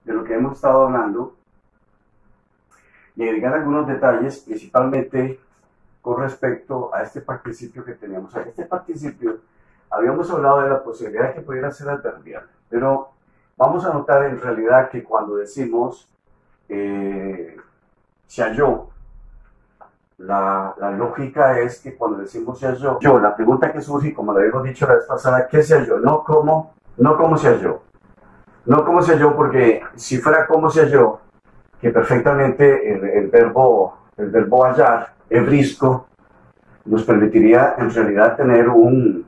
de lo que hemos estado hablando y agregar algunos detalles, principalmente con respecto a este participio que teníamos. Este participio, habíamos hablado de la posibilidad de que pudiera ser adverbial, pero vamos a notar en realidad que cuando decimos se halló, la lógica es que cuando decimos se halló, la pregunta que surge, como lo habíamos dicho la vez pasada, ¿qué se halló? No cómo se halló. No cómo se halló, porque si fuera cómo se halló, que perfectamente el verbo hallar, hebrisco, nos permitiría en realidad tener un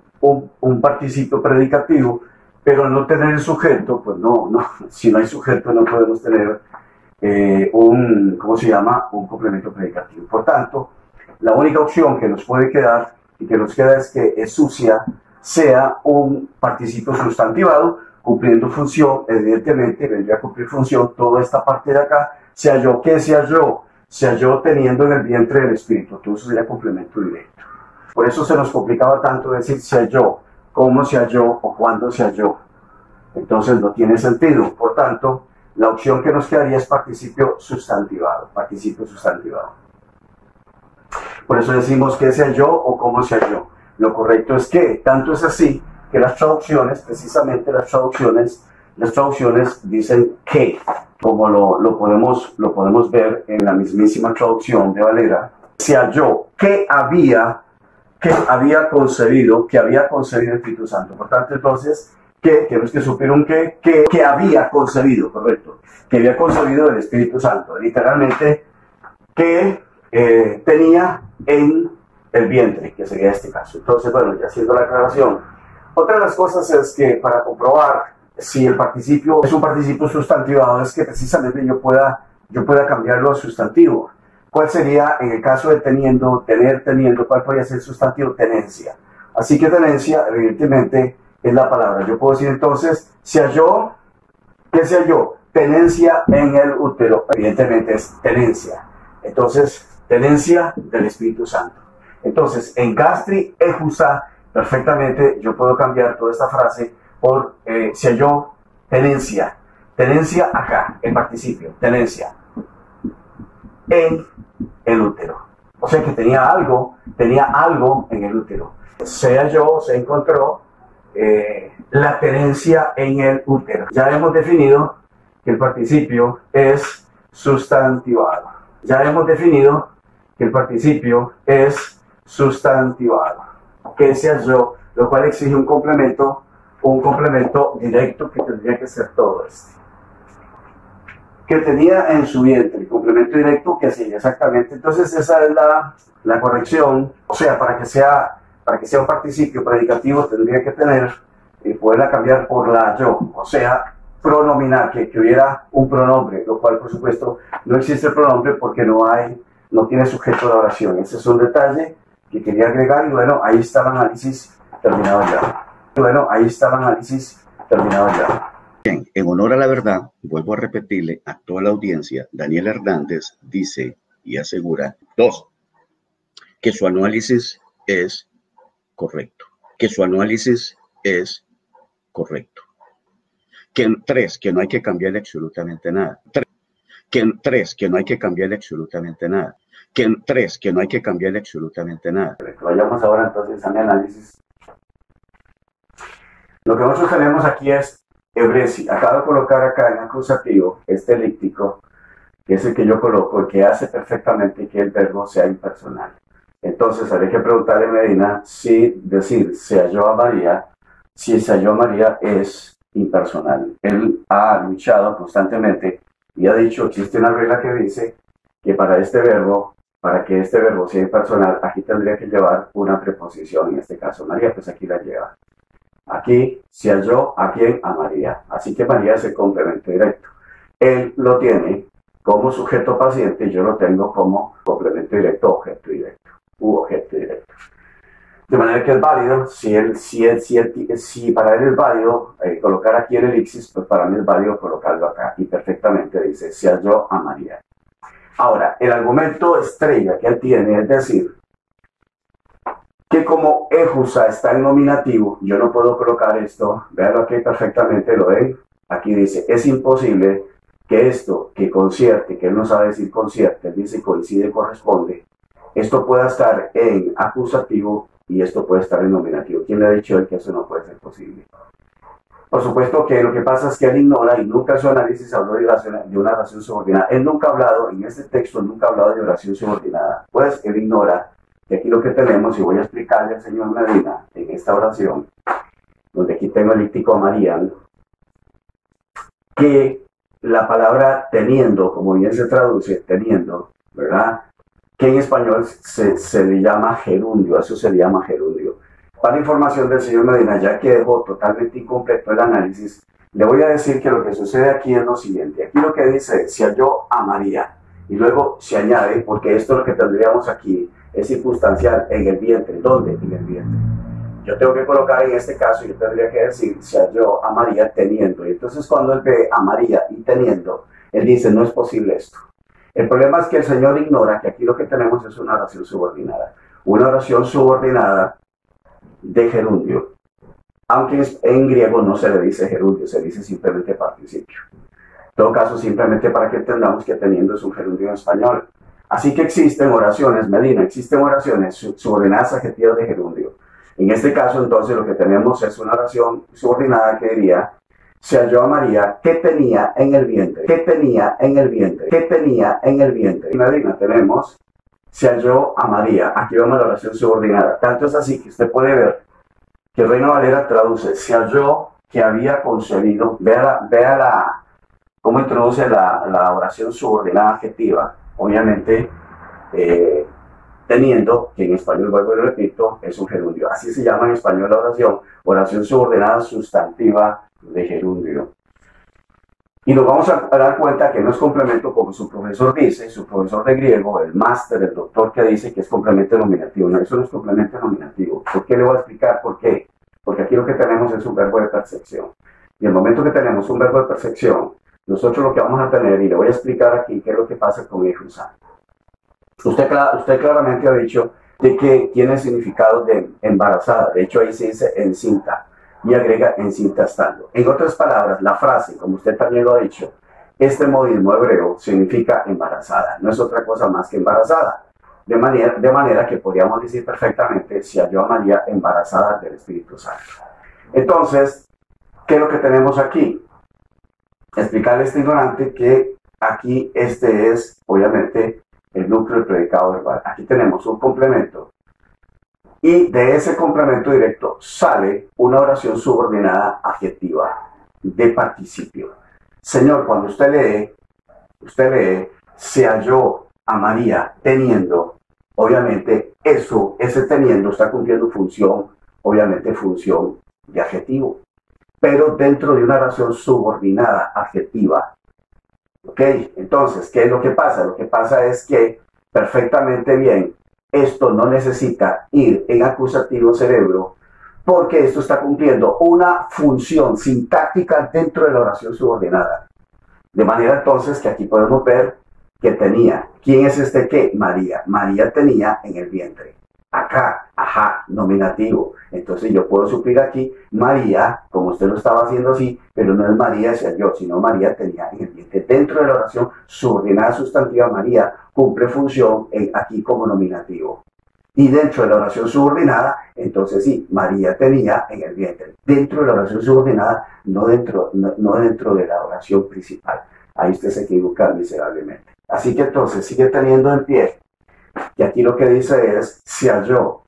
participio predicativo, pero al no tener el sujeto, pues no, si no hay sujeto no podemos tener un complemento predicativo. Por tanto, la única opción que nos puede quedar y que nos queda es que sucia sea un participio sustantivado cumpliendo función. Evidentemente vendría a cumplir función toda esta parte de acá. Se halló, ¿qué se halló? Se halló teniendo en el vientre del espíritu. Todo eso sería complemento directo. Por eso se nos complicaba tanto decir se halló, cómo se halló o cuándo se halló. Entonces no tiene sentido. Por tanto, la opción que nos quedaría es participio sustantivado. Participio sustantivado. Por eso decimos qué se halló o cómo se halló. Lo correcto es que, tanto es así que las traducciones, precisamente las traducciones dicen que, como lo podemos ver en la mismísima traducción de Valera, se halló que había concebido el Espíritu Santo. Por tanto, entonces, tenemos que suplir un que había concebido, correcto, que había concebido el Espíritu Santo, literalmente, que tenía en el vientre, que sería este caso. Entonces, bueno, ya haciendo la aclaración, otra de las cosas es que para comprobar si el participio es un participio sustantivado, es que precisamente yo pueda cambiarlo a sustantivo. ¿Cuál sería en el caso de teniendo, cuál podría ser el sustantivo? Tenencia. Así que tenencia, evidentemente, es la palabra. Yo puedo decir entonces, se halló, ¿qué se halló? Tenencia en el útero. Evidentemente es tenencia. Entonces, tenencia del Espíritu Santo. Entonces, en gastri ejusa, perfectamente yo puedo cambiar toda esta frase por se halló tenencia. Tenencia acá, el participio, tenencia. En el útero. O sea que tenía algo en el útero. Se halló, se encontró la tenencia en el útero. Ya hemos definido que el participio es sustantivado. Que se halló, lo cual exige un complemento directo que tendría que ser todo esto. Que tenía en su vientre, el complemento directo que hacía exactamente. Entonces esa es la corrección. O sea, para que sea un participio predicativo tendría que tener poderla cambiar por la yo, o sea, pronominar, que hubiera un pronombre, lo cual por supuesto no existe el pronombre porque no tiene sujeto de oración. Ese es un detalle que quería agregar y bueno, ahí está el análisis terminado ya. Bien, en honor a la verdad, vuelvo a repetirle a toda la audiencia, Daniel Hernández dice y asegura, 2, que su análisis es correcto. 3, que no hay que cambiarle absolutamente nada. 3, que no hay que cambiarle absolutamente nada. 3, que no hay que cambiarle absolutamente nada. Vayamos ahora entonces a mi análisis. Lo que nosotros tenemos aquí es ebresi. Acabo de colocar acá en acusativo este elíptico, que es el que yo coloco y que hace perfectamente que el verbo sea impersonal. Entonces habría que preguntarle a Medina si decir se halló a María, si se halló a María es impersonal. Él ha luchado constantemente y ha dicho, existe una regla que dice que para que este verbo sea impersonal, aquí tendría que llevar una preposición, en este caso María, pues aquí la lleva. Aquí se halló a quién, a María. Así que María es el complemento directo. Él lo tiene como sujeto paciente y yo lo tengo como complemento directo, objeto directo. Objeto directo. De manera que es válido, si para él es válido colocar aquí el elixir, pues para mí es válido colocarlo acá. Y perfectamente dice, se halló a María. Ahora, el argumento estrella que él tiene es decir, que como ejusa está en nominativo, yo no puedo colocar esto, véanlo aquí perfectamente, lo ven, aquí dice, es imposible que esto, que concierte, que él no sabe decir concierte, él dice coincide, corresponde, esto pueda estar en acusativo y esto puede estar en nominativo. ¿Quién le ha dicho él que eso no puede ser posible? Por supuesto que lo que pasa es que él ignora, y nunca en su análisis habló de una oración subordinada. Él nunca ha hablado, en este texto nunca ha hablado de oración subordinada. Pues él ignora que aquí lo que tenemos, y voy a explicarle al señor Medina en esta oración, donde aquí tengo el líptico a María, que la palabra teniendo, como bien se traduce, teniendo, ¿verdad? Que en español se le llama gerundio, eso se le llama gerundio. Para información del señor Medina, ya que dejó totalmente incompleto el análisis, le voy a decir que lo que sucede aquí es lo siguiente. Aquí lo que dice, se halló a María, y luego se añade, porque esto lo que tendríamos aquí es circunstancial en el vientre. ¿Dónde? En el vientre. Yo tengo que colocar en este caso, yo tendría que decir, se halló a María teniendo. Y entonces cuando él ve a María y teniendo, él dice, no es posible esto. El problema es que el Señor ignora que aquí lo que tenemos es una oración subordinada. Una oración subordinada de gerundio. Aunque en griego no se le dice gerundio, se dice simplemente participio. En todo caso, simplemente para que entendamos que teniendo es un gerundio en español. Así que existen oraciones, Medina, existen oraciones subordinadas adjetivas de gerundio. En este caso, entonces, lo que tenemos es una oración subordinada que diría, se halló a María, ¿qué tenía en el vientre? ¿Qué tenía en el vientre? ¿Qué tenía en el vientre? Y Medina, tenemos, se halló a María. Aquí vemos la oración subordinada. Tanto es así que usted puede ver que Reina Valera traduce, se halló que había concebido. Vea cómo introduce la oración subordinada adjetiva. Obviamente, teniendo, que en español, vuelvo y repito, es un gerundio. Así se llama en español la oración subordinada sustantiva de gerundio. Y nos vamos a dar cuenta que no es complemento como su profesor dice, su profesor de griego, el máster, el doctor que dice que es complemento nominativo. No, eso no es complemento nominativo. ¿Por qué le voy a explicar por qué? Porque aquí lo que tenemos es un verbo de percepción. Y en el momento que tenemos un verbo de percepción, nosotros lo que vamos a tener, y le voy a explicar aquí qué es lo que pasa con Efusa. Usted claramente ha dicho de que tiene significado de embarazada. De hecho, ahí se dice encinta y agrega encinta estando. En otras palabras, la frase, como usted también lo ha dicho, este modismo hebreo significa embarazada. No es otra cosa más que embarazada. De manera que podríamos decir perfectamente, se halló a María embarazada del Espíritu Santo. Entonces, ¿qué es lo que tenemos aquí? Explicarle a este ignorante que aquí este es, obviamente, el núcleo del predicado verbal. Aquí tenemos un complemento. Y de ese complemento directo sale una oración subordinada adjetiva de participio. Señor, cuando usted lee, se halló a María teniendo, obviamente ese teniendo está cumpliendo función, obviamente función de adjetivo, pero dentro de una oración subordinada adjetiva. ¿Ok? Entonces, ¿qué es lo que pasa? Lo que pasa es que perfectamente bien, esto no necesita ir en acusativo cerebro, porque esto está cumpliendo una función sintáctica dentro de la oración subordinada. De manera entonces que aquí podemos ver que tenía. ¿Quién es este qué? María. María tenía en el vientre. Acá, ajá, nominativo. Entonces yo puedo suplir aquí María, como usted lo estaba haciendo así, pero no es María hacia yo, sino María tenía en el vientre. Dentro de la oración subordinada sustantiva, María cumple función aquí como nominativo. Y dentro de la oración subordinada, entonces sí, María tenía en el vientre. Dentro de la oración subordinada, no dentro de la oración principal. Ahí usted se equivoca miserablemente. Así que entonces sigue teniendo en pie. Y aquí lo que dice es, se halló.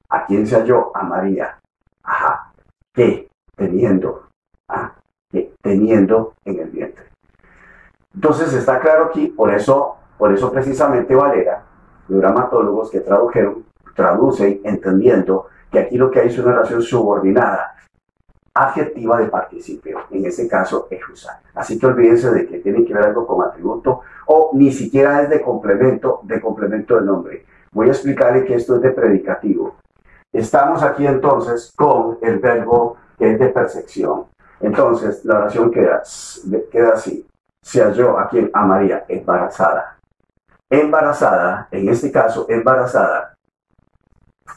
¿A quién se halló? A María. Ajá. ¿Qué? Teniendo. ¿Qué? Teniendo en el vientre. Entonces está claro aquí, por eso precisamente Valera, los gramatólogos que traducen entendiendo que aquí lo que hay es una oración subordinada, adjetiva de participio, en este caso Efusa. Así que olvídense de que tiene que ver algo con atributo o ni siquiera es de complemento del nombre. Voy a explicarle que esto es de predicativo. Estamos aquí entonces con el verbo que es de percepción. Entonces la oración queda así. Se halló a quien, a María, embarazada. Embarazada, en este caso, embarazada,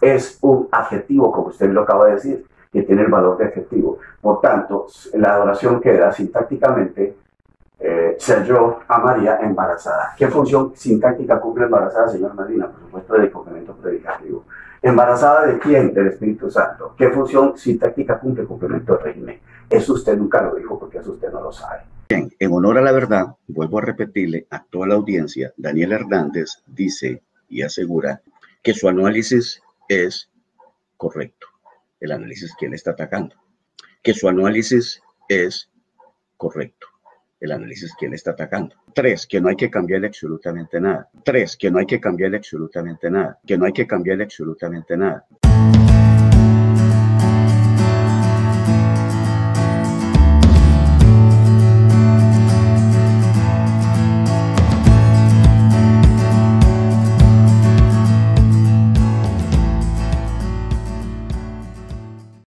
es un adjetivo, como usted lo acaba de decir, que tiene el valor de adjetivo. Por tanto, la oración queda sintácticamente, se se halló a María embarazada. ¿Qué función sintáctica cumple embarazada, señor Medina? Por supuesto, de complemento predicativo. ¿Embarazada de quién? Del Espíritu Santo. ¿Qué función sintáctica cumple complemento de régimen? Eso usted nunca lo dijo porque eso usted no lo sabe. Bien, en honor a la verdad, vuelvo a repetirle a toda la audiencia, Daniel Hernández dice y asegura que su análisis es correcto. El análisis, ¿quién le está atacando? Que su análisis es correcto. El análisis, ¿quién le está atacando? 3, que no hay que cambiarle absolutamente nada. 3, que no hay que cambiarle absolutamente nada. Que no hay que cambiarle absolutamente nada.